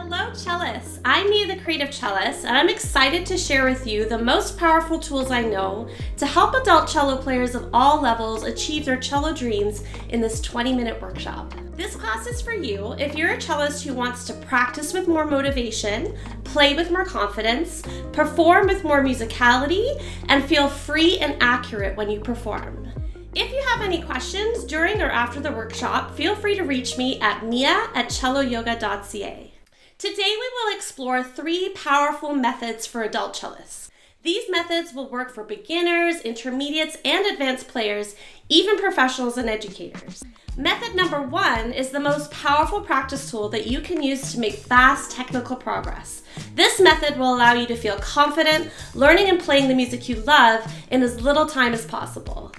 Hello Cellists, I'm meathecreativecellist and I'm excited to share with you the most powerful tools I know to help adult cello players of all levels achieve their cello dreams in this 20-minute workshop. This class is for you if you're a cellist who wants to practice with more motivation, play with more confidence, perform with more musicality, and feel free and accurate when you perform. If you have any questions during or after the workshop, feel free to reach me at mia@celloyoga.ca. Today we will explore 3 powerful methods for adult cellists. These methods will work for beginners, intermediates, and advanced players, even professionals and educators. Method number 1 is the most powerful practice tool that you can use to make fast technical progress. This method will allow you to feel confident, learning and playing the music you love in as little time as possible.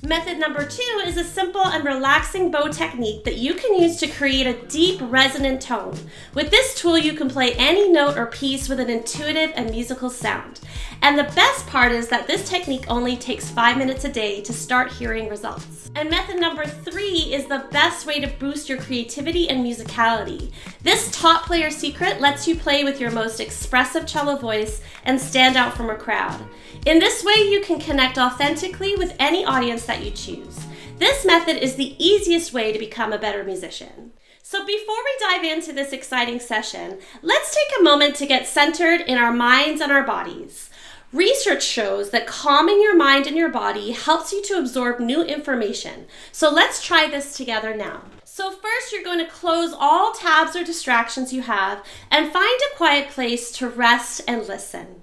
Method number 2 is a simple and relaxing bow technique that you can use to create a deep, resonant tone. With this tool, you can play any note or piece with an intuitive and musical sound. And the best part is that this technique only takes 5 minutes a day to start hearing results. And method number 3 is the best way to boost your creativity and musicality. This top player secret lets you play with your most expressive cello voice and stand out from a crowd. In this way, you can connect authentically with any audience that you choose. This method is the easiest way to become a better musician. So before we dive into this exciting session, let's take a moment to get centered in our minds and our bodies. Research shows that calming your mind and your body helps you to absorb new information. So let's try this together now. So first, you're going to close all tabs or distractions you have and find a quiet place to rest and listen.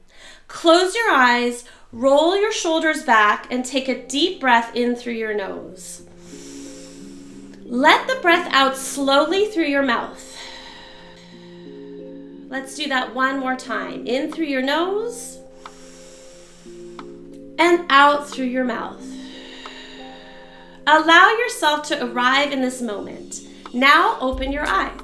Close your eyes, roll your shoulders back, and take a deep breath in through your nose. Let the breath out slowly through your mouth. Let's do that one more time. In through your nose and out through your mouth. Allow yourself to arrive in this moment. Now open your eyes.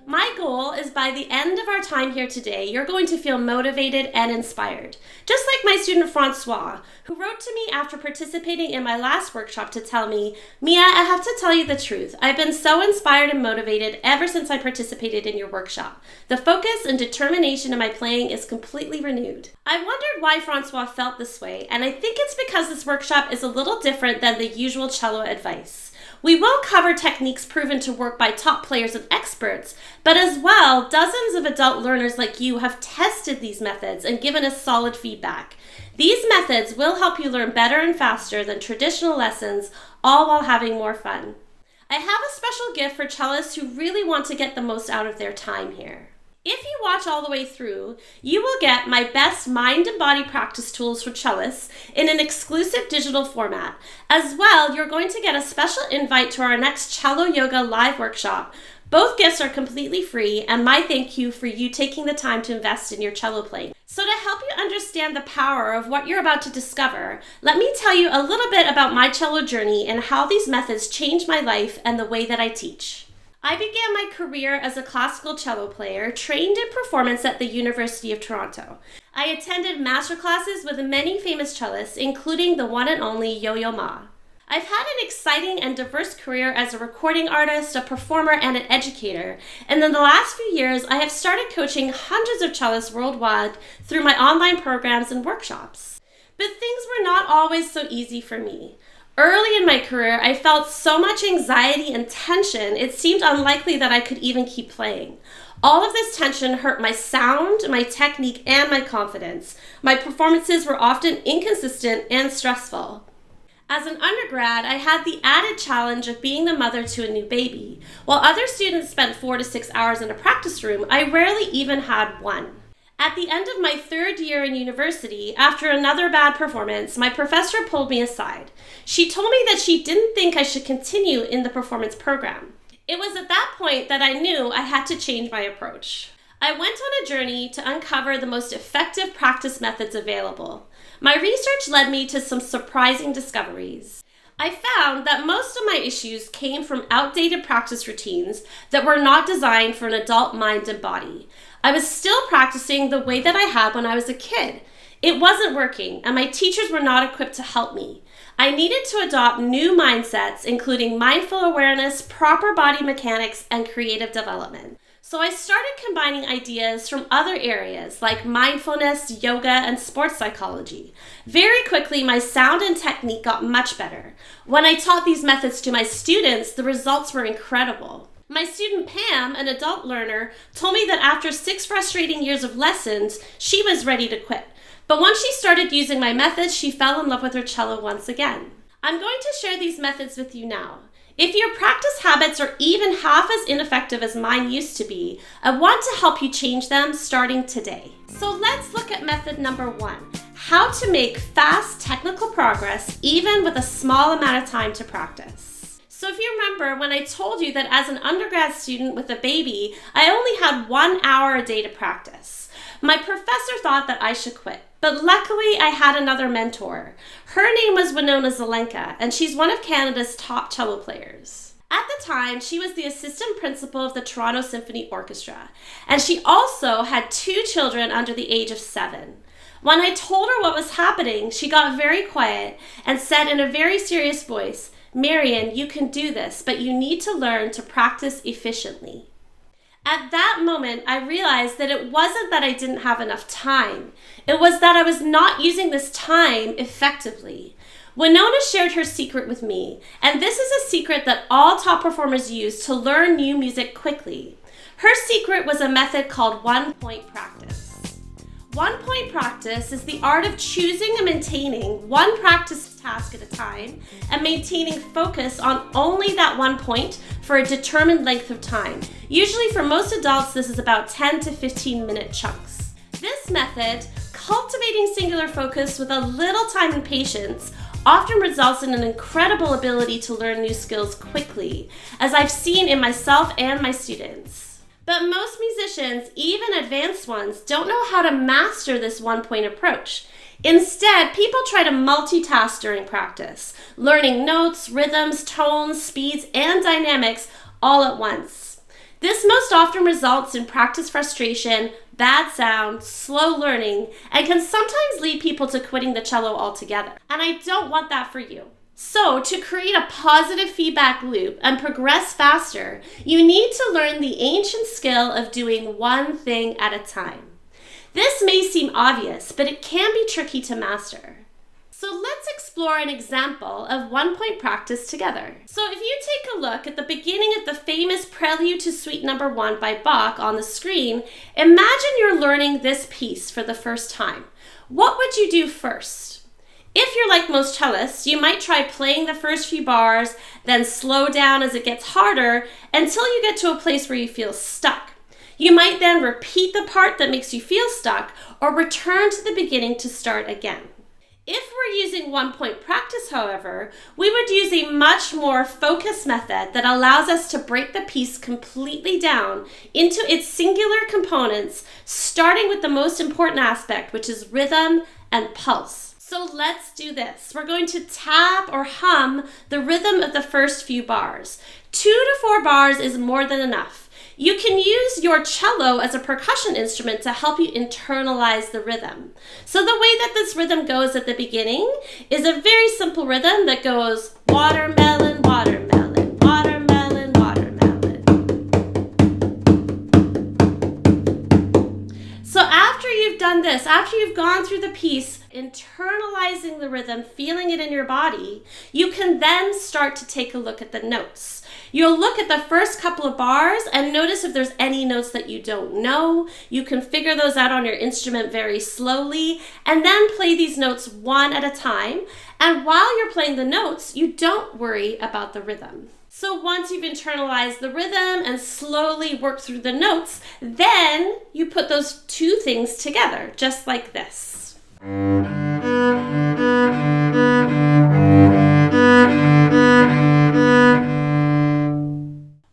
My goal is by the end of our time here today, you're going to feel motivated and inspired. Just like my student Francois, who wrote to me after participating in my last workshop to tell me, Mia, I have to tell you the truth. I've been so inspired and motivated ever since I participated in your workshop. The focus and determination in my playing is completely renewed. I wondered why Francois felt this way, and I think it's because this workshop is a little different than the usual cello advice. We will cover techniques proven to work by top players and experts, but as well, dozens of adult learners like you have tested these methods and given us solid feedback. These methods will help you learn better and faster than traditional lessons, all while having more fun. I have a special gift for cellists who really want to get the most out of their time here. If you watch all the way through, you will get my best mind and body practice tools for cellists in an exclusive digital format. As well, you're going to get a special invite to our next Cello Yoga live workshop. Both gifts are completely free, and my thank you for you taking the time to invest in your cello playing. So to help you understand the power of what you're about to discover, let me tell you a little bit about my cello journey and how these methods changed my life and the way that I teach. I began my career as a classical cello player, trained in performance at the University of Toronto. I attended master classes with many famous cellists, including the one and only Yo-Yo Ma. I've had an exciting and diverse career as a recording artist, a performer, and an educator, and in the last few years, I have started coaching hundreds of cellists worldwide through my online programs and workshops. But things were not always so easy for me. Early in my career, I felt so much anxiety and tension, it seemed unlikely that I could even keep playing. All of this tension hurt my sound, my technique, and my confidence. My performances were often inconsistent and stressful. As an undergrad, I had the added challenge of being the mother to a new baby. While other students spent 4 to 6 hours in a practice room, I rarely even had one. At the end of my 3rd year in university, after another bad performance, my professor pulled me aside. She told me that she didn't think I should continue in the performance program. It was at that point that I knew I had to change my approach. I went on a journey to uncover the most effective practice methods available. My research led me to some surprising discoveries. I found that most of my issues came from outdated practice routines that were not designed for an adult mind and body. I was still practicing the way that I had when I was a kid. It wasn't working, and my teachers were not equipped to help me. I needed to adopt new mindsets, including mindful awareness, proper body mechanics, and creative development. So I started combining ideas from other areas like mindfulness, yoga, and sports psychology. Very quickly, my sound and technique got much better. When I taught these methods to my students, the results were incredible. My student Pam, an adult learner, told me that after 6 frustrating years of lessons, she was ready to quit. But once she started using my methods, she fell in love with her cello once again. I'm going to share these methods with you now. If your practice habits are even half as ineffective as mine used to be, I want to help you change them starting today. So let's look at method number 1, how to make fast technical progress even with a small amount of time to practice. So if you remember when I told you that as an undergrad student with a baby, I only had 1 hour a day to practice. My professor thought that I should quit, but luckily I had another mentor. Her name was Winona Zelenka, and she's one of Canada's top cello players. At the time, she was the assistant principal of the Toronto Symphony Orchestra, and she also had 2 children under the age of 7. When I told her what was happening, she got very quiet and said in a very serious voice, "Marian, you can do this, but you need to learn to practice efficiently." At that moment, I realized that it wasn't that I didn't have enough time. It was that I was not using this time effectively. Winona shared her secret with me, and this is a secret that all top performers use to learn new music quickly. Her secret was a method called one-point practice. One-point practice is the art of choosing and maintaining one practice task at a time and maintaining focus on only that one point for a determined length of time. Usually for most adults, this is about 10 to 15-minute chunks. This method, cultivating singular focus with a little time and patience, often results in an incredible ability to learn new skills quickly, as I've seen in myself and my students. But most musicians, even advanced ones, don't know how to master this one-point approach. Instead, people try to multitask during practice, learning notes, rhythms, tones, speeds, and dynamics all at once. This most often results in practice frustration, bad sound, slow learning, and can sometimes lead people to quitting the cello altogether. And I don't want that for you. So, to create a positive feedback loop and progress faster, you need to learn the ancient skill of doing one thing at a time. This may seem obvious, but it can be tricky to master. So let's explore an example of one-point practice together. So if you take a look at the beginning of the famous Prelude to Suite No. 1 by Bach on the screen, imagine you're learning this piece for the first time. What would you do first? If you're like most cellists, you might try playing the first few bars, then slow down as it gets harder until you get to a place where you feel stuck. You might then repeat the part that makes you feel stuck or return to the beginning to start again. If we're using one-point practice, however, we would use a much more focused method that allows us to break the piece completely down into its singular components, starting with the most important aspect, which is rhythm and pulse. So let's do this. We're going to tap or hum the rhythm of the first few bars. 2 to 4 bars is more than enough. You can use your cello as a percussion instrument to help you internalize the rhythm. So the way that this rhythm goes at the beginning is a very simple rhythm that goes watermelon, watermelon, watermelon, watermelon. So after you've done this, after you've gone through the piece, internalizing the rhythm, feeling it in your body, you can then start to take a look at the notes. You'll look at the first couple of bars and notice if there's any notes that you don't know. You can figure those out on your instrument very slowly and then play these notes one at a time. And while you're playing the notes, you don't worry about the rhythm. So once you've internalized the rhythm and slowly worked through the notes, then you put those two things together, just like this.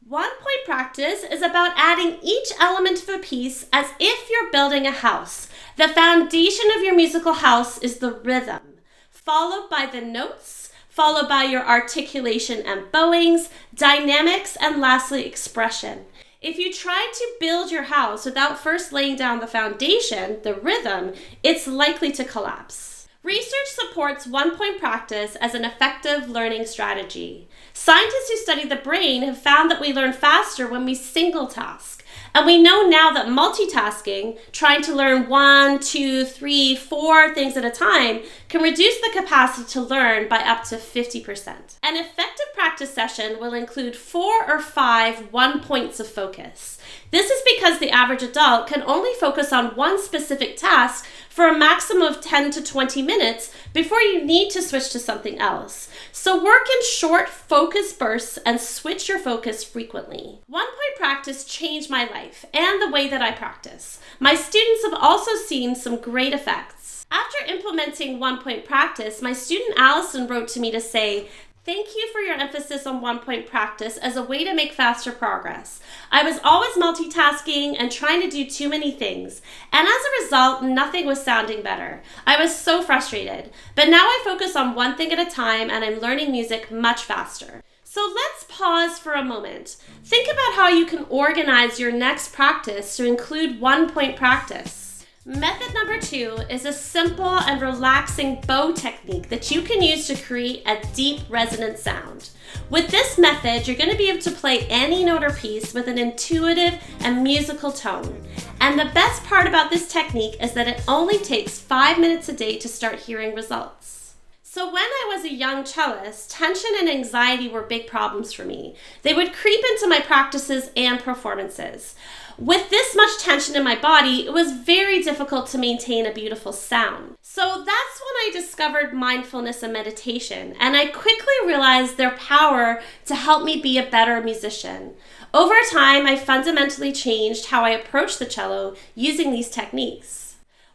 One-point practice is about adding each element of a piece as if you're building a house. The foundation of your musical house is the rhythm, followed by the notes, followed by your articulation and bowings, dynamics, and lastly, expression. If you try to build your house without first laying down the foundation, the rhythm, it's likely to collapse. Research supports one-point practice as an effective learning strategy. Scientists who study the brain have found that we learn faster when we single task. And we know now that multitasking, trying to learn 1, 2, 3, 4 things at a time, can reduce the capacity to learn by up to 50%. An effective practice session will include 4 or 5 1-points of focus. This is because the average adult can only focus on one specific task for a maximum of 10 to 20 minutes before you need to switch to something else. So work in short focus bursts and switch your focus frequently. 1-point practice changed my life and the way that I practice. My students have also seen some great effects. After implementing 1-point practice, my student Allison wrote to me to say, "Thank you for your emphasis on 1-point practice as a way to make faster progress. I was always multitasking and trying to do too many things, and as a result, nothing was sounding better. I was so frustrated, but now I focus on one thing at a time and I'm learning music much faster." So let's pause for a moment. Think about how you can organize your next practice to include 1-point practice. Method number 2 is a simple and relaxing bow technique that you can use to create a deep resonant sound. With this method, you're going to be able to play any note or piece with an intuitive and musical tone. And the best part about this technique is that it only takes 5 minutes a day to start hearing results. So when I was a young cellist, tension and anxiety were big problems for me. They would creep into my practices and performances. With this much tension in my body, it was very difficult to maintain a beautiful sound. So that's when I discovered mindfulness and meditation, and I quickly realized their power to help me be a better musician. Over time, I fundamentally changed how I approach the cello using these techniques.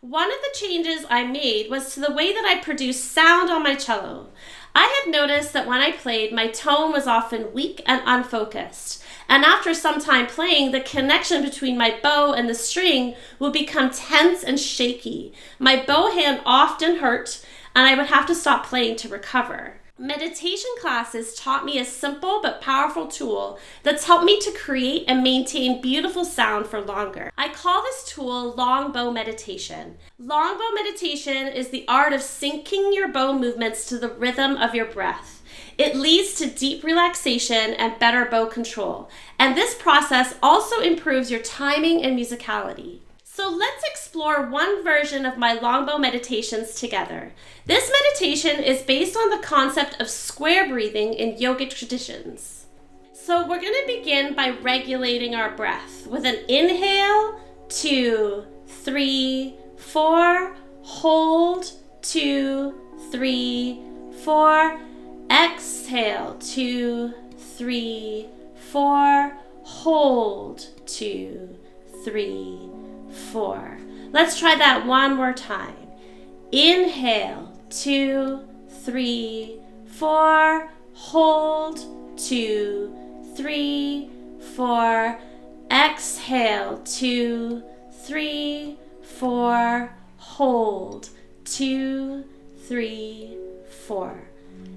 One of the changes I made was to the way that I produced sound on my cello. I had noticed that when I played, my tone was often weak and unfocused. And after some time playing, the connection between my bow and the string would become tense and shaky. My bow hand often hurt, and I would have to stop playing to recover. Meditation classes taught me a simple but powerful tool that's helped me to create and maintain beautiful sound for longer. I call this tool long bow meditation. Long bow meditation is the art of syncing your bow movements to the rhythm of your breath. It leads to deep relaxation and better bow control, and this process also improves your timing and musicality. So let's explore one version of my long bow meditations together. This meditation is based on the concept of square breathing in yogic traditions. So we're going to begin by regulating our breath with an inhale, 2, 3, 4, hold, 2, 3, 4, exhale, 2, 3, 4, hold, 2, 3, 4. Let's try that one more time. Inhale, 2, 3, 4, hold, 2, 3, 4, exhale, 2, 3, 4, hold, 2, 3, 4.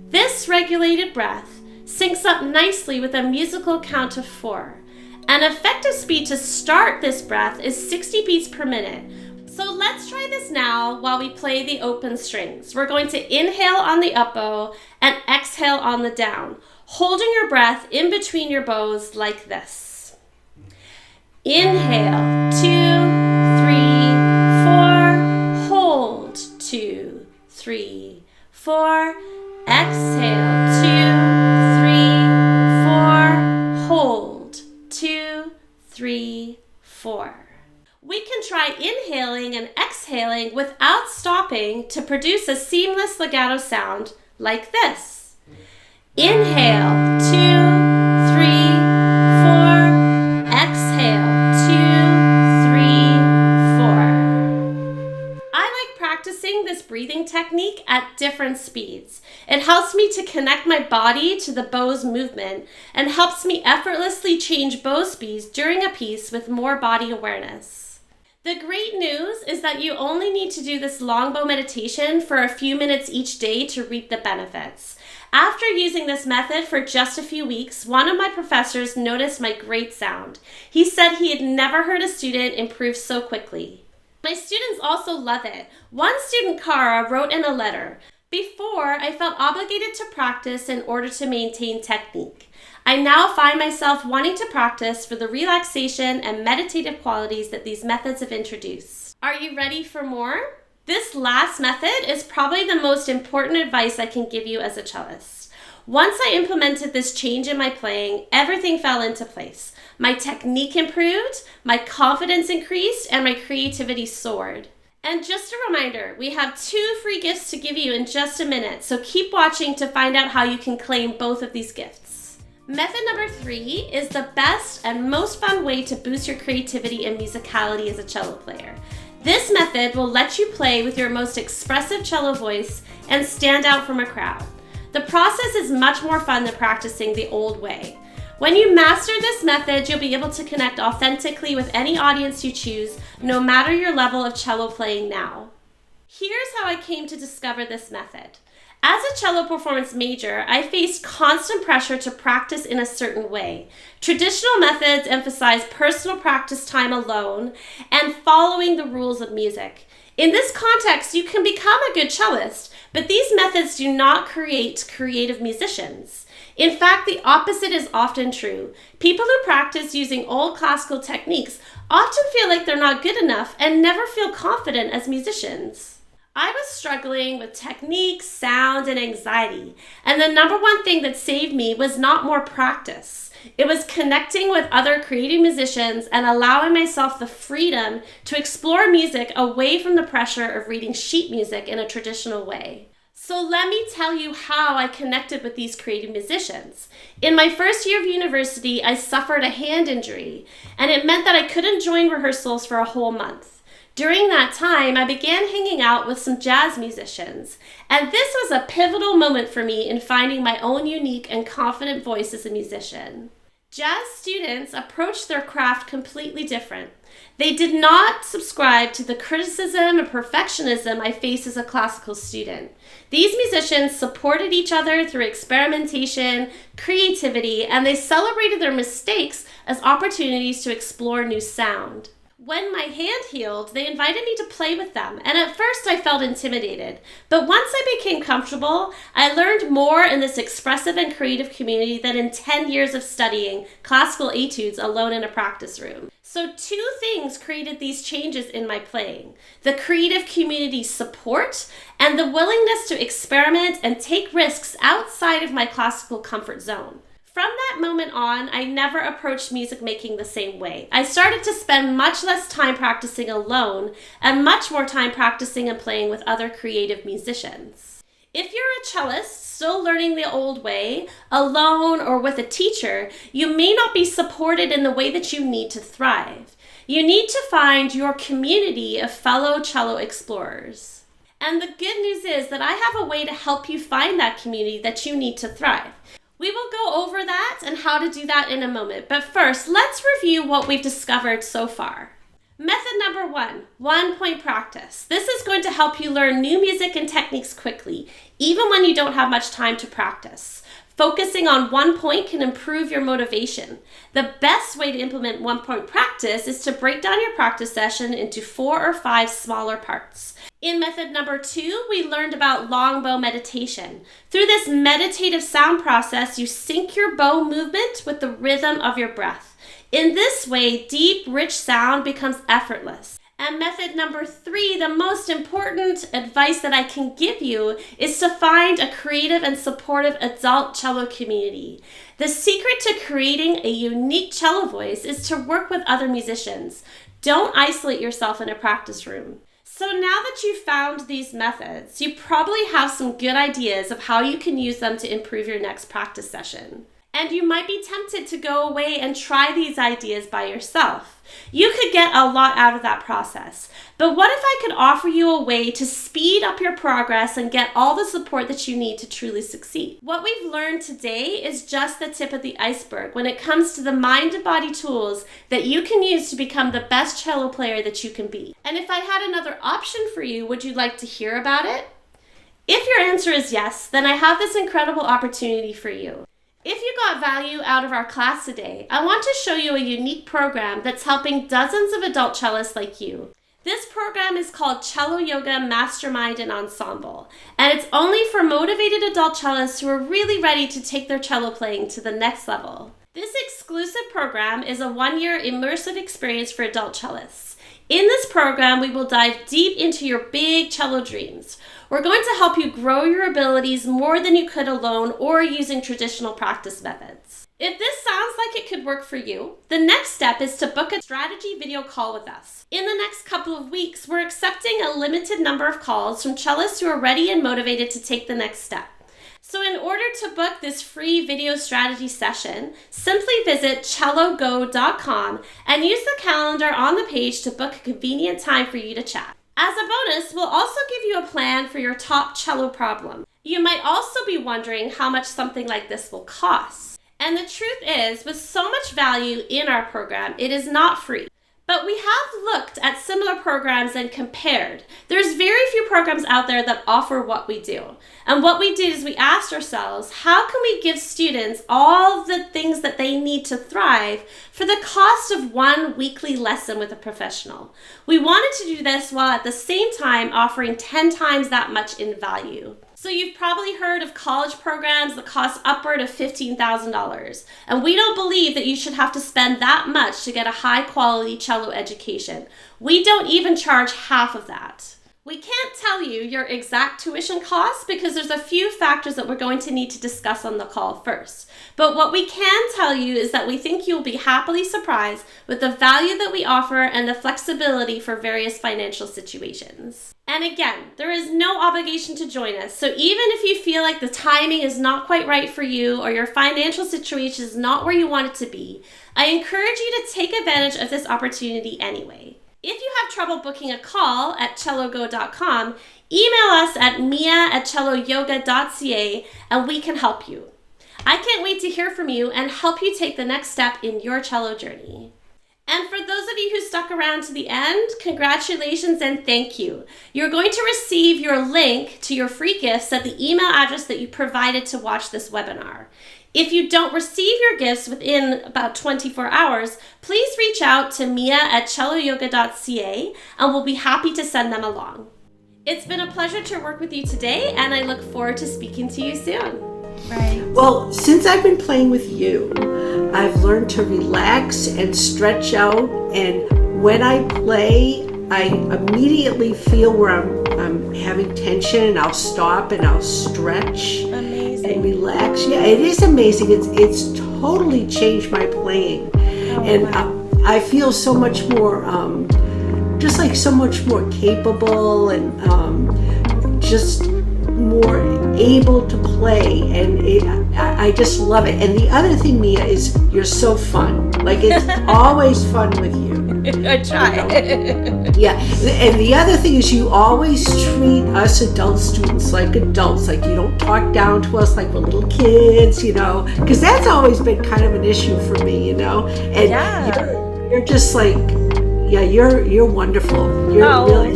This regulated breath syncs up nicely with a musical count of 4. An effective speed to start this breath is 60 beats per minute. So let's try this now while we play the open strings. We're going to inhale on the up bow and exhale on the down, holding your breath in between your bows like this. Inhale, 2, 3, 4, hold, 2, 3, 4, exhale, 2, 3, 4, hold, 2, 3, 4. We can try inhaling and exhaling without stopping to produce a seamless legato sound like this. Inhale, 2, 3, 4, exhale, 2, 3, 4. I like practicing this breathing technique at different speeds. It helps me to connect my body to the bow's movement and helps me effortlessly change bow speeds during a piece with more body awareness. The great news is that you only need to do this long bow meditation for a few minutes each day to reap the benefits. After using this method for just a few weeks, one of my professors noticed my great sound. He said he had never heard a student improve so quickly. My students also love it. One student, Cara, wrote in a letter, "Before, I felt obligated to practice in order to maintain technique. I now find myself wanting to practice for the relaxation and meditative qualities that these methods have introduced. Are you ready for more? This last method is probably the most important advice I can give you as a cellist. Once I implemented this change in my playing, everything fell into place. My technique improved, my confidence increased, and my creativity soared. And just a reminder, we have 2 free gifts to give you in just a minute, so keep watching to find out how you can claim both of these gifts. Method number 3 is the best and most fun way to boost your creativity and musicality as a cello player. This method will let you play with your most expressive cello voice and stand out from a crowd. The process is much more fun than practicing the old way. When you master this method, you'll be able to connect authentically with any audience you choose, no matter your level of cello playing now. Here's how I came to discover this method. As a cello performance major, I faced constant pressure to practice in a certain way. Traditional methods emphasize personal practice time alone and following the rules of music. In this context, you can become a good cellist, but these methods do not create creative musicians. In fact, the opposite is often true. People who practice using old classical techniques often feel like they're not good enough and never feel confident as musicians. I was struggling with technique, sound, and anxiety, and the number one thing that saved me was not more practice. It was connecting with other creative musicians and allowing myself the freedom to explore music away from the pressure of reading sheet music in a traditional way. So let me tell you how I connected with these creative musicians. In my first year of university, I suffered a hand injury, and it meant that I couldn't join rehearsals for a whole month. During that time, I began hanging out with some jazz musicians, and this was a pivotal moment for me in finding my own unique and confident voice as a musician. Jazz students approached their craft completely different. They did not subscribe to the criticism and perfectionism I face as a classical student. These musicians supported each other through experimentation, creativity, and they celebrated their mistakes as opportunities to explore new sound. When my hand healed, they invited me to play with them, and at first I felt intimidated. But once I became comfortable, I learned more in this expressive and creative community than in 10 years of studying classical etudes alone in a practice room. So 2 things created these changes in my playing: the creative community support and the willingness to experiment and take risks outside of my classical comfort zone. From that moment on, I never approached music making the same way. I started to spend much less time practicing alone and much more time practicing and playing with other creative musicians. If you're a cellist still learning the old way, alone or with a teacher, you may not be supported in the way that you need to thrive. You need to find your community of fellow cello explorers. And the good news is that I have a way to help you find that community that you need to thrive. We will go over that and how to do that in a moment, but first, let's review what we've discovered so far. Method number 1, 1-point practice. This is going to help you learn new music and techniques quickly, even when you don't have much time to practice. Focusing on 1 point can improve your motivation. The best way to implement 1-point practice is to break down your practice session into 4 or 5 smaller parts. In method number 2, we learned about long bow meditation. Through this meditative sound process, you sync your bow movement with the rhythm of your breath. In this way, deep, rich sound becomes effortless. And method number 3, the most important advice that I can give you is to find a creative and supportive adult cello community. The secret to creating a unique cello voice is to work with other musicians. Don't isolate yourself in a practice room. So now that you've found these methods, you probably have some good ideas of how you can use them to improve your next practice session. And you might be tempted to go away and try these ideas by yourself. You could get a lot out of that process. But what if I could offer you a way to speed up your progress and get all the support that you need to truly succeed? What we've learned today is just the tip of the iceberg when it comes to the mind and body tools that you can use to become the best cello player that you can be. And if I had another option for you, would you like to hear about it? If your answer is yes, then I have this incredible opportunity for you. If you got value out of our class today, I want to show you a unique program that's helping dozens of adult cellists like you. This program is called Cello Yoga Mastermind and Ensemble, and it's only for motivated adult cellists who are really ready to take their cello playing to the next level. This exclusive program is a 1-year immersive experience for adult cellists. In this program, we will dive deep into your big cello dreams. We're going to help you grow your abilities more than you could alone or using traditional practice methods. If this sounds like it could work for you, the next step is to book a strategy video call with us. In the next couple of weeks, we're accepting a limited number of calls from cellists who are ready and motivated to take the next step. So in order to book this free video strategy session, simply visit cellogo.com and use the calendar on the page to book a convenient time for you to chat. As a bonus, we'll also give you a plan for your top cello problem. You might also be wondering how much something like this will cost. And the truth is, with so much value in our program, it is not free. But we have looked at similar programs and compared. There's very few programs out there that offer what we do. And what we did is we asked ourselves, how can we give students all the things that they need to thrive for the cost of one weekly lesson with a professional? We wanted to do this while at the same time offering 10 times that much in value. So you've probably heard of college programs that cost upward of $15,000. And we don't believe that you should have to spend that much to get a high quality cello education. We don't even charge half of that. We can't tell you your exact tuition costs because there's a few factors that we're going to need to discuss on the call first. But what we can tell you is that we think you'll be happily surprised with the value that we offer and the flexibility for various financial situations. And again, there is no obligation to join us. So even if you feel like the timing is not quite right for you or your financial situation is not where you want it to be, I encourage you to take advantage of this opportunity anyway. If you have trouble booking a call at cellogo.com, email us at mia@celloyoga.ca and we can help you. I can't wait to hear from you and help you take the next step in your cello journey. And for those of you who stuck around to the end, congratulations and thank you. You're going to receive your link to your free gifts at the email address that you provided to watch this webinar. If you don't receive your gifts within about 24 hours, please reach out to mia@celloyoga.ca and we'll be happy to send them along. It's been a pleasure to work with you today and I look forward to speaking to you soon. Right. Well, since I've been playing with you, I've learned to relax and stretch out, and when I play, I immediately feel where I'm having tension, and I'll stop and I'll stretch. Amazing. And relax. Yeah, it is amazing. It's totally changed my playing. I feel so much more, just like so much more capable and just more able to play, and I just love it. And the other thing, Mia, is you're so fun. Like, it's always fun with you. I try. Yeah, and the other thing is you always treat us adult students like adults. Like, you don't talk down to us like we're little kids, because that's always been kind of an issue for me, And you're just like, you're wonderful. You're really.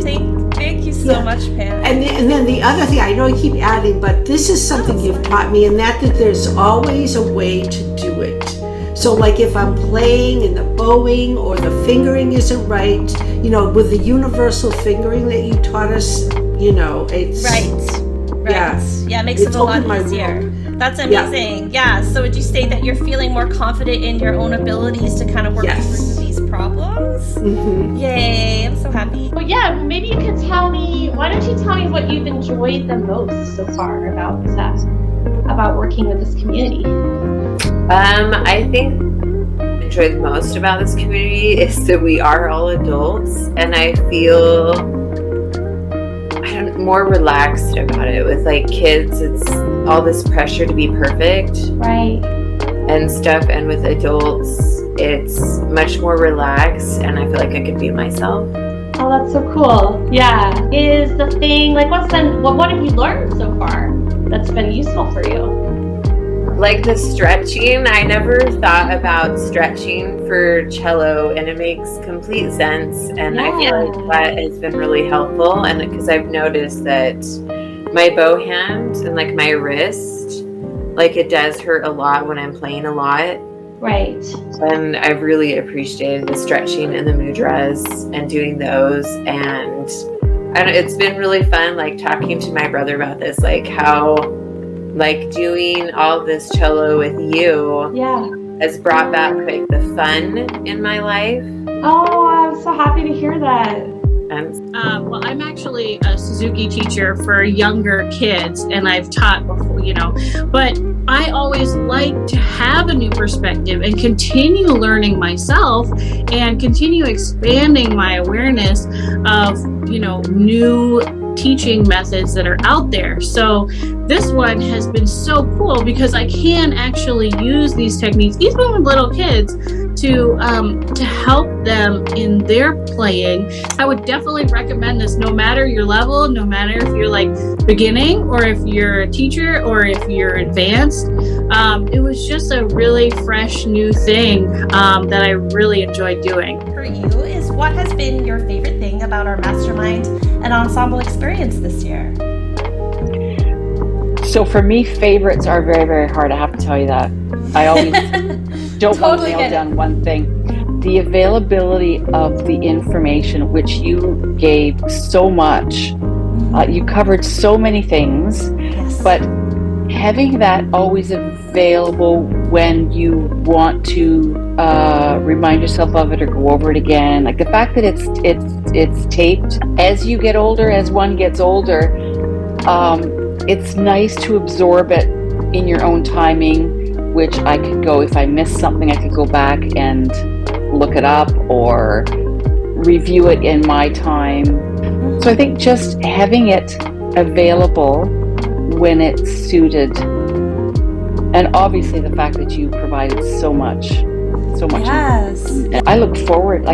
Thank you so much, Pam. And then the other thing, I know I keep adding, but this is something you've taught me, and that there's always a way to do it. So like if I'm playing and the bowing or the fingering isn't right, with the universal fingering that you taught us, it's... Right. Yeah, it makes it a lot easier. That's amazing. Yeah. So would you say that you're feeling more confident in your own abilities to kind of work through these problems? Mm-hmm. Yay, I'm so happy. Well, yeah, maybe you could tell me, why don't you tell me what you've enjoyed the most so far about working with this community? I think enjoyed the most about this community is that we are all adults, and I feel more relaxed about it. With like kids, it's all this pressure to be perfect, right, and stuff, and with adults it's much more relaxed, and I feel like I could be myself. Oh, that's so cool. Yeah. Is the thing, like, what have you learned so far that's been useful for you? Like the stretching, I never thought about stretching for cello, and it makes complete sense, and I feel like that has been really helpful, and because I've noticed that my bow hand and like my wrist, like it does hurt a lot when I'm playing a lot, Right. And I've really appreciated the stretching and the mudras and doing those. And it's been really fun, like talking to my brother about this, like how, like doing all this cello with you has brought back like the fun in my life. Oh, I'm so happy to hear that. Well, I'm actually a Suzuki teacher for younger kids, and I've taught before, but I always like to have a new perspective and continue learning myself and continue expanding my awareness of, new teaching methods that are out there. So this one has been so cool because I can actually use these techniques, even with little kids, to help them in their playing. I would definitely recommend this no matter your level, no matter if you're like beginning or if you're a teacher or if you're advanced. It was just a really fresh new thing that I really enjoyed doing. For you, is what has been your favorite thing about our mastermind and ensemble experience this year? So for me, favorites are very, very hard. I have to tell you that. I always don't want to nail down one thing. The availability of the information, which you gave so much. You covered so many things, but having that always available when you want to remind yourself of it or go over it again. Like the fact that it's taped as you get older, as one gets older, it's nice to absorb it in your own timing, which I could go, if I missed something, I could go back and look it up or review it in my time. So I think just having it available when it's suited, and obviously the fact that you provided so much. Yes. I look forward,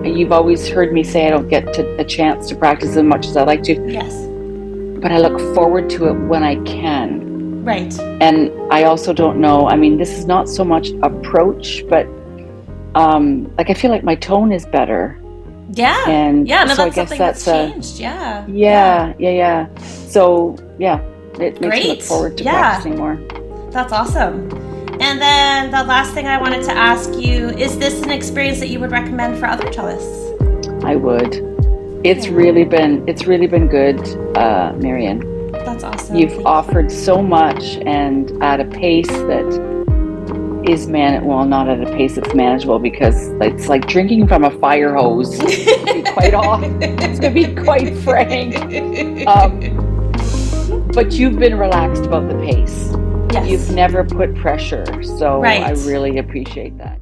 you've always heard me say I don't get a chance to practice as much as I like to. Yes. But I look forward to it when I can. Right. And I also don't know, this is not so much approach, but I feel like my tone is better. Yeah. And so that's I guess something that's changed. Yeah. So it makes me look forward to practicing more. That's awesome. And then the last thing I wanted to ask you, is this an experience that you would recommend for other cellists? I would. It's really been good, Marian. That's awesome. You've offered so much and at a pace that is not at a pace that's manageable, because it's like drinking from a fire hose. To be quite frank. But you've been relaxed about the pace. Yes. You've never put pressure, so right. I really appreciate that.